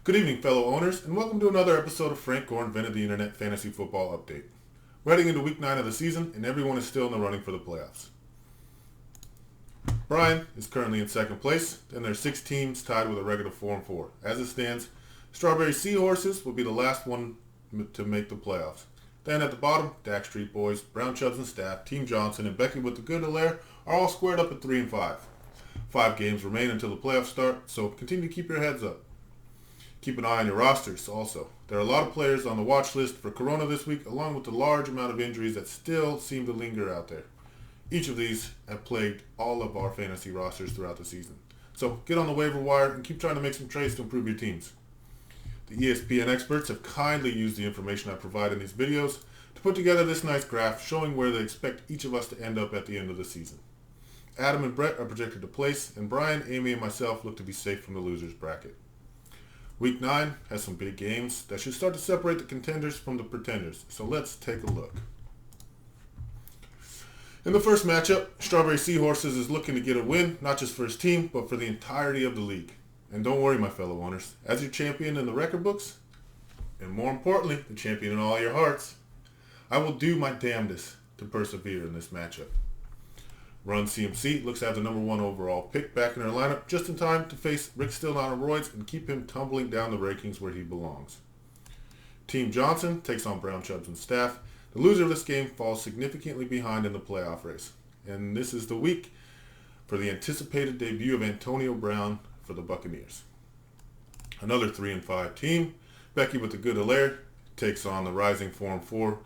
Good evening, fellow owners, and welcome to another episode of Frank Gore Invented the Internet Fantasy Football Update. We're heading into Week 9 of the season, and everyone is still in the running for the playoffs. Brian is currently in second place, and there are 6 teams tied with a record of 4-4. As it stands, Strawberry Seahorses will be the last one to make the playoffs. Then at the bottom, Dak Street Boys, Brown Chubbs and Staff, Team Johnson, and Becky with the Good Hilaire are all squared up at 3-5. 5 games remain until the playoffs start, so continue to keep your heads up. Keep an eye on your rosters also. There are a lot of players on the watch list for Corona this week, along with the large amount of injuries that still seem to linger out there. Each of these have plagued all of our fantasy rosters throughout the season. So get on the waiver wire and keep trying to make some trades to improve your teams. The ESPN experts have kindly used the information I provide in these videos to put together this nice graph showing where they expect each of us to end up at the end of the season. Adam and Brett are projected to place, and Brian, Amy, and myself look to be safe from the losers bracket. Week 9 has some big games that should start to separate the contenders from the pretenders, so let's take a look. In the first matchup, Strawberry Seahorses is looking to get a win, not just for his team, but for the entirety of the league. And don't worry, my fellow owners, as your champion in the record books, and more importantly, the champion in all your hearts, I will do my damnedest to persevere in this matchup. Run CMC looks to have the number 1 overall pick back in her lineup just in time to face Rick Still on roids and keep him tumbling down the rankings where he belongs. Team Johnson takes on Brown Chubbs and Staff. The loser of this game falls significantly behind in the playoff race. And this is the week for the anticipated debut of Antonio Brown for the Buccaneers. Another 3-5 team, Becky with the Good Hilaire, takes on the rising 4-4.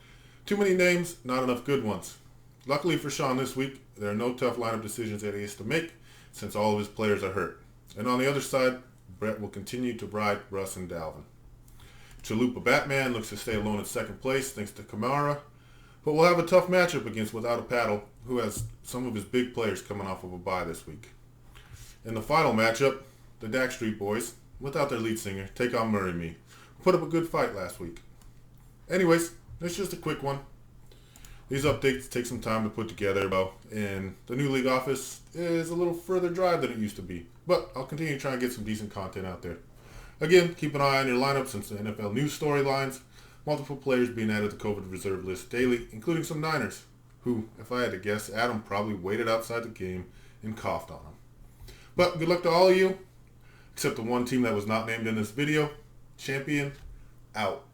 Too many names, not enough good ones. Luckily for Sean this week, there are no tough lineup decisions that he has to make since all of his players are hurt. And on the other side, Brett will continue to ride Russ and Dalvin. Chalupa Batman looks to stay alone in second place thanks to Kamara, but will have a tough matchup against Without a Paddle, who has some of his big players coming off of a bye this week. In the final matchup, the Dak Street Boys, without their lead singer, take on Murray Me, who put up a good fight last week. Anyways, it's just a quick one. These updates take some time to put together, and the new league office is a little further drive than it used to be. But I'll continue to try and get some decent content out there. Again, keep an eye on your lineup since the NFL news storylines, multiple players being added to COVID reserve list daily, including some Niners, who, if I had to guess, Adam probably waited outside the game and coughed on them. But good luck to all of you, except the one team that was not named in this video. Champion, out.